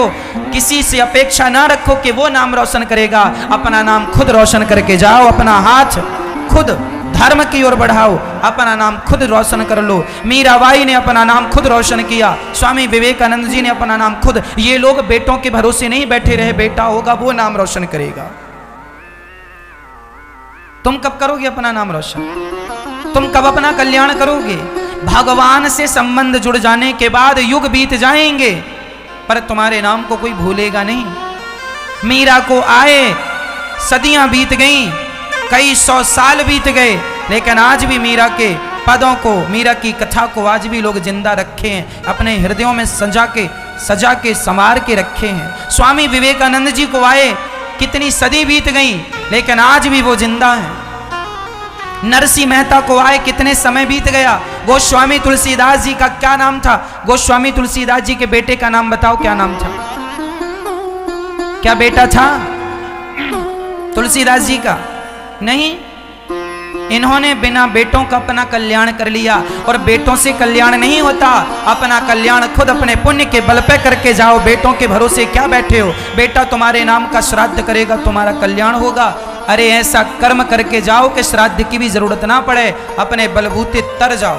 बैठो, किसी से अपेक्षा ना रखो कि वो नाम रोशन करेगा, अपना नाम खुद रोशन करके जाओ, अपना हाथ खुद धर्म की ओर बढ़ाओ, अपना नाम खुद रोशन कर लो। मीराबाई ने अपना नाम खुद रोशन किया, स्वामी विवेकानंद जी ने अपना नाम खुद। ये लोग बेटों के भरोसे नहीं बैठे रहे, बेटा होगा वो नाम रोशन करेगा। तुम कब करोगे अपना नाम रोशन? तुम कब अपना कल्याण करोगे? भगवान से संबंध जुड़ जाने के बाद युग बीत जाएंगे, पर तुम्हारे नाम को कोई भूलेगा नहीं। मीरा को आए सदियां बीत गईं, कई 100 साल बीत गए, लेकिन आज भी मीरा के पदों को, मीरा की कथा को आज भी लोग जिंदा रखे हैं, अपने हृदयों में सजा के संवार के रखे हैं। स्वामी विवेकानंद जी को आए कितनी सदी बीत गई, लेकिन आज भी वो जिंदा हैं। नरसिंह मेहता को आए कितने समय बीत गया। गोस्वामी तुलसीदास जी का क्या नाम था? गोस्वामी तुलसीदास जी के बेटे का नाम बताओ, क्या नाम था? क्या बेटा था तुलसीदास जी का? नहीं, इन्होंने बिना बेटों का अपना कल्याण कर लिया। और बेटों से कल्याण नहीं होता, अपना कल्याण खुद अपने पुण्य के बल पे करके जाओ। बेटों के भरोसे क्या बैठे हो? बेटा तुम्हारे नाम का श्राद्ध करेगा, तुम्हारा कल्याण होगा। अरे ऐसा कर्म करके जाओ कि श्राद्ध की भी जरूरत ना पड़े, अपने बलबूते तर जाओ।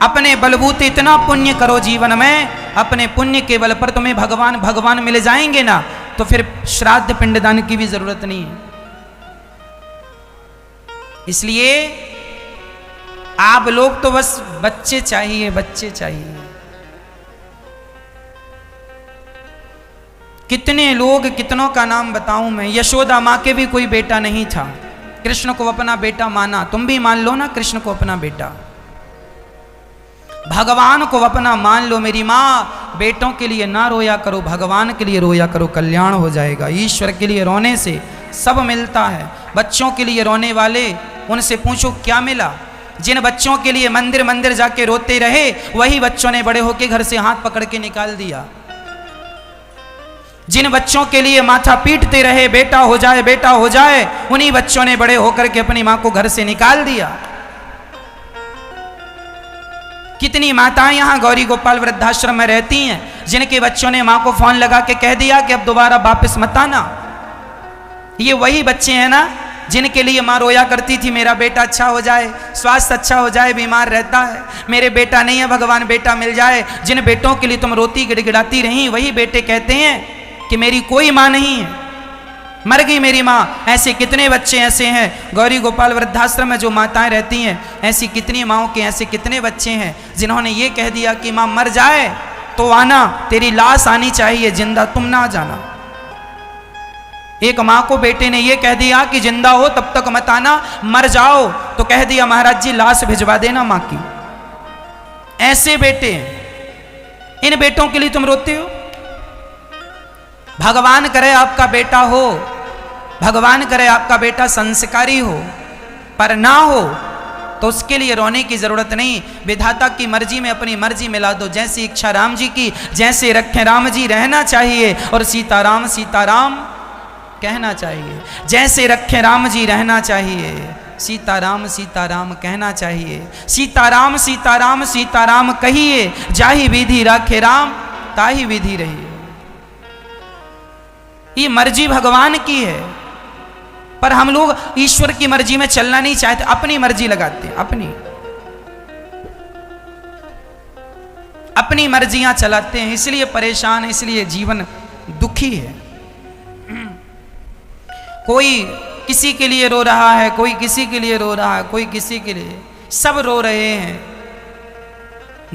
अपने बलबूते इतना पुण्य करो जीवन में, अपने पुण्य के बल पर तुम्हें भगवान मिल जाएंगे ना, तो फिर श्राद्ध पिंडदान की भी जरूरत नहीं है। इसलिए आप लोग तो बस बच्चे चाहिए, बच्चे चाहिए। कितने लोग, कितनों का नाम बताऊं मैं। यशोदा माँ के भी कोई बेटा नहीं था, कृष्ण को अपना बेटा माना। तुम भी मान लो ना कृष्ण को अपना बेटा, भगवान को अपना मान लो। मेरी माँ, बेटों के लिए ना रोया करो, भगवान के लिए रोया करो, कल्याण हो जाएगा। ईश्वर के लिए रोने से सब मिलता है। बच्चों के लिए रोने वाले, उनसे पूछो क्या मिला। जिन बच्चों के लिए मंदिर मंदिर जाके रोते रहे, वही बच्चों ने बड़े होके घर से हाथ पकड़ के निकाल दिया। जिन बच्चों के लिए माथा पीटते रहे, बेटा हो जाए बेटा हो जाए, उन्हीं बच्चों ने बड़े होकर के अपनी मां को घर से निकाल दिया। कितनी माताएं यहाँ गौरी गोपाल वृद्धाश्रम में रहती हैं, जिनके बच्चों ने मां को फोन लगा के कह दिया कि अब दोबारा वापस मत आना। ये वही बच्चे हैं ना जिनके लिए माँ रोया करती थी, मेरा बेटा अच्छा हो जाए, स्वास्थ्य अच्छा हो जाए, बीमार रहता है, मेरे बेटा नहीं है, भगवान बेटा मिल जाए। जिन बेटों के लिए तुम रोती गिड़गिड़ाती रही, वही बेटे कहते हैं कि मेरी कोई माँ नहीं है, मर गई मेरी माँ। ऐसे कितने बच्चे ऐसे हैं गौरी गोपाल वृद्धाश्रम में जो माताएं रहती हैं, ऐसी कितनी माँओं के ऐसे कितने बच्चे हैं जिन्होंने ये कह दिया कि माँ मर जाए तो आना, तेरी लाश आनी चाहिए, जिंदा तुम ना जाना। एक माँ को बेटे ने ये कह दिया कि जिंदा हो तब तक मत आना, मर जाओ तो कह दिया महाराज जी लाश भिजवा देना माँ की। ऐसे बेटे हैं, इन बेटों के लिए तुम रोते हो। भगवान करे आपका बेटा हो, भगवान करे आपका बेटा संस्कारी हो, पर ना हो तो उसके लिए रोने की जरूरत नहीं। विधाता की मर्जी में अपनी मर्जी मिला दो। जैसी इच्छा राम जी की, जैसे रखे राम जी रहना चाहिए, और सीताराम सीताराम कहना चाहिए। जैसे रखे राम जी रहना चाहिए, सीताराम सीताराम कहना चाहिए। सीताराम सीताराम सीताराम कहिए, जाहि विधि राखे राम ताहि विधि रहिए। ये मर्जी भगवान की है, पर हम लोग ईश्वर की मर्जी में चलना नहीं चाहते, अपनी मर्जी लगाते हैं, अपनी मर्जियां चलाते हैं, इसलिए परेशान, इसलिए जीवन दुखी है। कोई किसी के लिए रो रहा है, कोई किसी के लिए रो रहा है, कोई किसी के लिए, सब रो रहे हैं।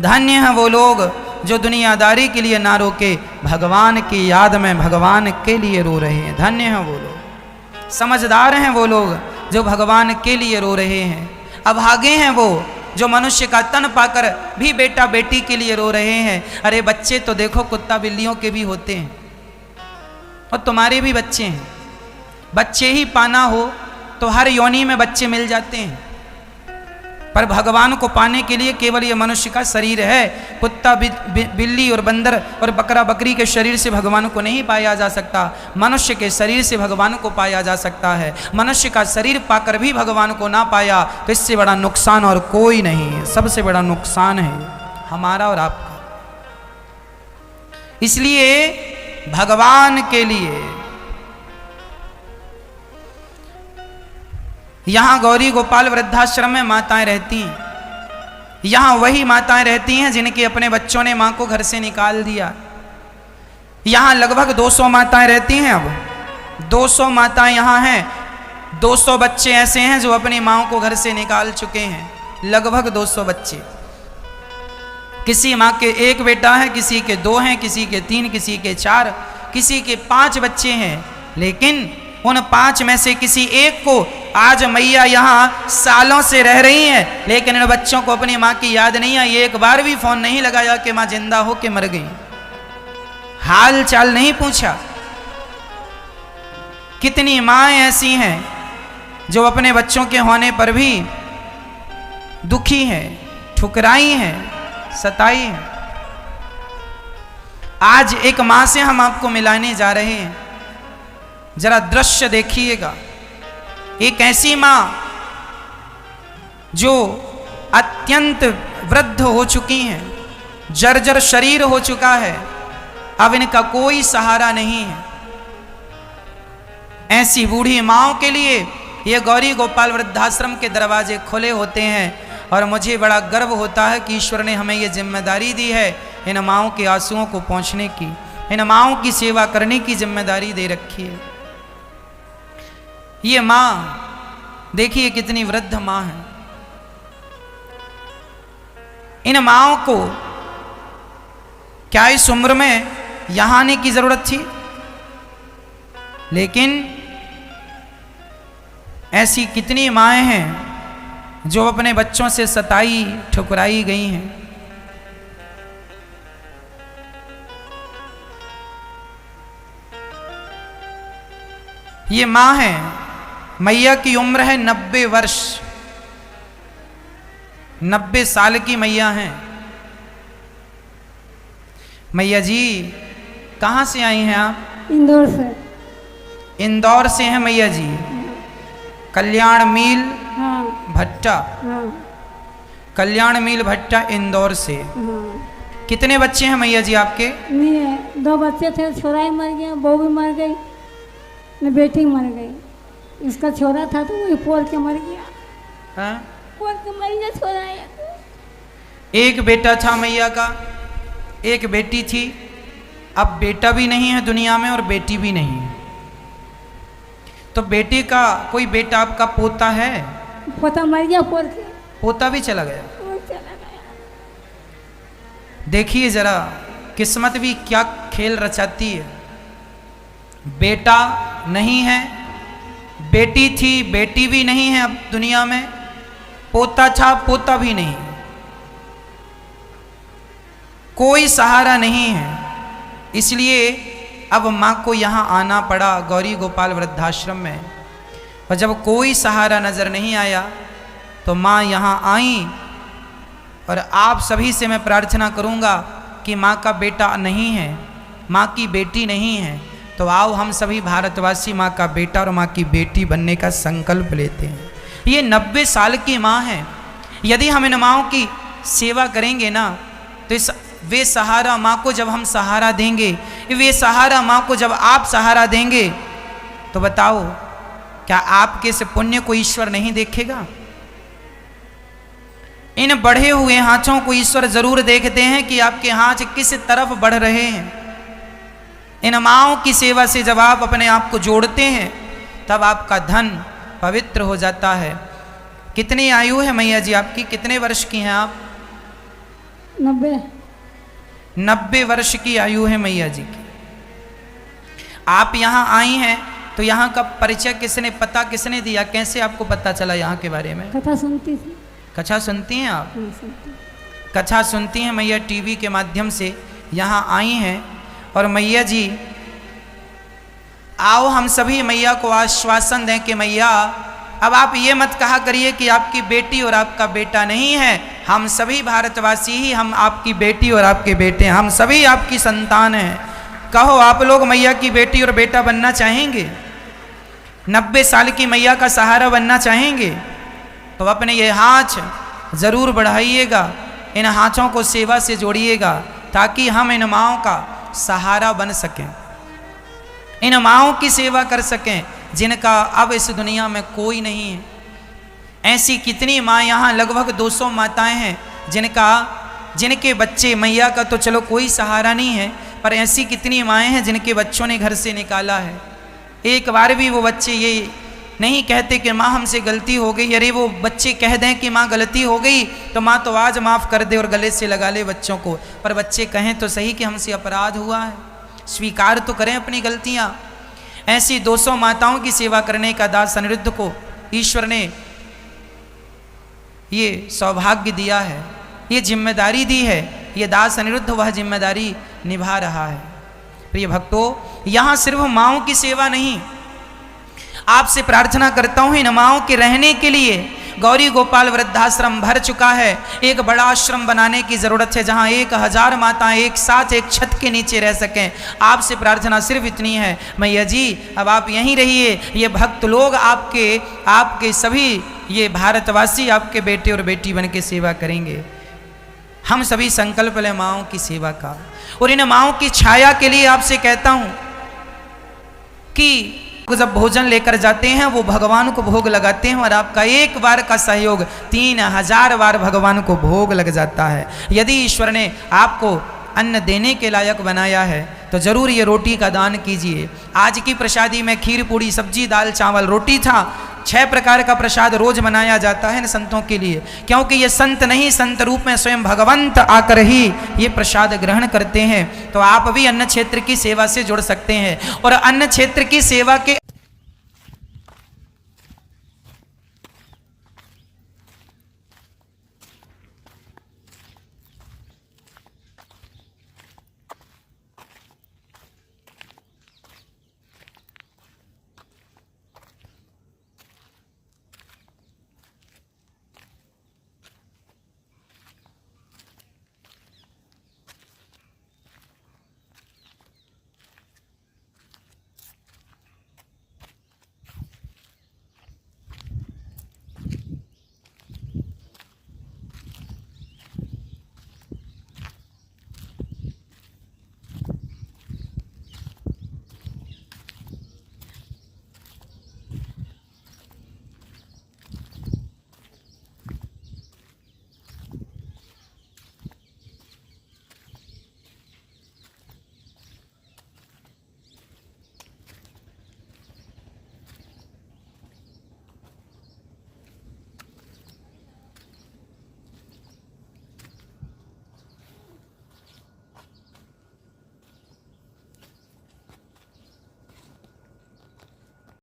धन्य हैं वो लोग जो दुनियादारी के लिए ना रोके, भगवान की याद में भगवान के लिए रो रहे हैं। धन्य हैं वो लोग, समझदार हैं वो लोग जो भगवान के लिए रो रहे हैं। अभागे हैं वो जो मनुष्य का तन पाकर भी बेटा बेटी के लिए रो रहे हैं। अरे बच्चे तो देखो कुत्ता बिल्लियों के भी होते हैं, और तुम्हारे भी बच्चे हैं। बच्चे ही पाना हो तो हर योनि में बच्चे मिल जाते हैं, पर भगवान को पाने के लिए केवल ये मनुष्य का शरीर है। कुत्ता बिल्ली और बंदर और बकरा बकरी के शरीर से भगवान को नहीं पाया जा सकता, मनुष्य के शरीर से भगवान को पाया जा सकता है। मनुष्य का शरीर पाकर भी भगवान को ना पाया तो इससे बड़ा नुकसान और कोई नहीं है। सबसे बड़ा नुकसान है हमारा और आपका। इसलिए भगवान के लिए यहां गौरी गोपाल वृद्धाश्रम में माताएं रहती हैं। यहां वही माताएं रहती हैं जिनके अपने बच्चों ने मां को घर से निकाल दिया। यहां लगभग 200 माताएं रहती हैं। अब 200 माताएं यहां हैं। 200 बच्चे ऐसे हैं जो अपनी मां को घर से निकाल चुके हैं, लगभग 200 बच्चे। किसी मां के 1 बेटा है, किसी के 2 हैं, किसी के 3, किसी के 4, किसी के 5 बच्चे हैं। लेकिन उन 5 में से किसी एक को आज मैया यहाँ सालों से रह रही हैं, लेकिन इन बच्चों को अपनी माँ की याद नहीं आई। एक बार भी फोन नहीं लगाया कि माँ जिंदा हो के मर गई, हाल चाल नहीं पूछा। कितनी माएँ ऐसी हैं जो अपने बच्चों के होने पर भी दुखी हैं, ठुकराई हैं, सताई हैं। आज एक माँ से हम आपको मिलाने जा रहे हैं। जरा दृश्य देखिएगा। एक ऐसी मां जो अत्यंत वृद्ध हो चुकी हैं, जर्जर शरीर हो चुका है, अब इनका कोई सहारा नहीं है। ऐसी बूढ़ी माओं के लिए ये गौरी गोपाल वृद्धाश्रम के दरवाजे खुले होते हैं। और मुझे बड़ा गर्व होता है कि ईश्वर ने हमें ये जिम्मेदारी दी है इन माओं के आंसुओं को पहुंचने की, इन माओं की सेवा करने की जिम्मेदारी दे रखी है। ये माँ देखिए कितनी वृद्ध माँ है। इन माँओं को क्या इस उम्र में यहां आने की जरूरत थी? लेकिन ऐसी कितनी माएँ हैं जो अपने बच्चों से सताई ठुकराई गई हैं। ये माँ है, मैया की उम्र है 90 वर्ष, 90 साल की मैया हैं। मैया जी कहाँ से आई हैं आप? इंदौर से। इंदौर से हैं मैया जी। कल्याण मील हाँ। भट्टा। हाँ। कल्याण मील भट्टा इंदौर से। हाँ। कितने बच्चे हैं मैया जी आपके? नहीं है, 2 बच्चे थे, छोरा ही मर गया, बहू भी मर गई, न बेटी मर गई। इसका छोरा था तो वही पोर के मर गया। हाँ? पोर के मर गया छोरा है। एक बेटा था मैया का, एक बेटी थी। अब बेटा भी नहीं है दुनिया में और बेटी भी नहीं है। तो बेटे का कोई बेटा आपका पोता है? पोता मर गया, पोर के पोता भी चला गया। पोर चला गया। देखिए जरा किस्मत भी क्या खेल रचाती है। बेटा नहीं है, बेटी थी, बेटी भी नहीं है अब दुनिया में, पोता था, पोता भी नहीं, कोई सहारा नहीं है। इसलिए अब माँ को यहाँ आना पड़ा गौरी गोपाल वृद्धाश्रम में। और जब कोई सहारा नज़र नहीं आया तो माँ यहाँ आई। और आप सभी से मैं प्रार्थना करूँगा कि माँ का बेटा नहीं है, माँ की बेटी नहीं है, तो आओ हम सभी भारतवासी माँ का बेटा और माँ की बेटी बनने का संकल्प लेते हैं। ये 90 साल की माँ है। यदि हम इन माँओं की सेवा करेंगे ना तो इस वे सहारा माँ को जब हम सहारा देंगे, वे सहारा माँ को जब आप सहारा देंगे, तो बताओ क्या आपके इस पुण्य को ईश्वर नहीं देखेगा? इन बढ़े हुए हाथों को ईश्वर जरूर देखते हैं कि आपके हाथ किस तरफ बढ़ रहे हैं। इन माँओं की सेवा से जब आप अपने आप को जोड़ते हैं तब आपका धन पवित्र हो जाता है। कितनी आयु है मैया जी आपकी? कितने वर्ष की हैं आप? 90 वर्ष की आयु है मैया जी की। आप यहाँ आई हैं तो यहाँ का परिचय किसने, पता किसने दिया? कैसे आपको पता चला यहाँ के बारे में? कथा सुनती थी। कथा सुनती हैं आप? सुनती। कथा सुनती हैं मैया, टीवी के माध्यम से यहाँ आई हैं। और मैया जी आओ हम सभी मैया को आश्वासन दें कि मैया अब आप ये मत कहा करिए कि आपकी बेटी और आपका बेटा नहीं है। हम सभी भारतवासी ही हम आपकी बेटी और आपके बेटे हैं, हम सभी आपकी संतान हैं। कहो आप लोग मैया की बेटी और बेटा बनना चाहेंगे? 90 साल की मैया का सहारा बनना चाहेंगे? तो अपने ये हाथ जरूर बढ़ाइएगा, इन हाथों को सेवा से जोड़िएगा ताकि हम इन माँओं का सहारा बन सकें, इन माँओं की सेवा कर सकें जिनका अब इस दुनिया में कोई नहीं है। ऐसी कितनी माँ, यहाँ लगभग 200 माताएं हैं जिनके बच्चे, मैया का तो चलो कोई सहारा नहीं है, पर ऐसी कितनी माएँ हैं जिनके बच्चों ने घर से निकाला है। एक बार भी वो बच्चे ये नहीं कहते कि माँ हमसे गलती हो गई। अरे वो बच्चे कह दें कि माँ गलती हो गई तो माँ तो आज माफ़ कर दे और गले से लगा ले बच्चों को, पर बच्चे कहें तो सही कि हमसे अपराध हुआ है, स्वीकार तो करें अपनी गलतियाँ। ऐसी 200 माताओं की सेवा करने का दास अनिरुद्ध को ईश्वर ने ये सौभाग्य दिया है, ये जिम्मेदारी दी है। ये दास अनिरुद्ध वह जिम्मेदारी निभा रहा है। प्रिय भक्तों, यहाँ सिर्फ माँओं की सेवा नहीं, आपसे प्रार्थना करता हूँ इन माँओं के रहने के लिए गौरी गोपाल वृद्धाश्रम भर चुका है। एक बड़ा आश्रम बनाने की ज़रूरत है जहाँ 1000 माताएं एक साथ एक छत के नीचे रह सकें। आपसे प्रार्थना सिर्फ इतनी है, मैया जी अब आप यहीं रहिए, ये भक्त लोग आपके सभी ये भारतवासी आपके बेटे और बेटी बन के सेवा करेंगे। हम सभी संकल्प लें माँओं की सेवा का। और इन माँओं की छाया के लिए आपसे कहता हूँ कि जब भोजन लेकर जाते हैं वो भगवान को भोग लगाते हैं और आपका एक बार का सहयोग 3000 बार भगवान को भोग लग जाता है। यदि ईश्वर ने आपको अन्न देने के लायक बनाया है तो जरूर ये रोटी का दान कीजिए। आज की प्रसादी में खीर पूड़ी सब्जी दाल चावल रोटी था। 6 प्रकार का प्रसाद रोज बनाया जाता है न संतों के लिए, क्योंकि ये संत नहीं, संत रूप में स्वयं भगवंत आकर ही ये प्रसाद ग्रहण करते हैं। तो आप भी अन्न क्षेत्र की सेवा से जुड़ सकते हैं और अन्न क्षेत्र की सेवा के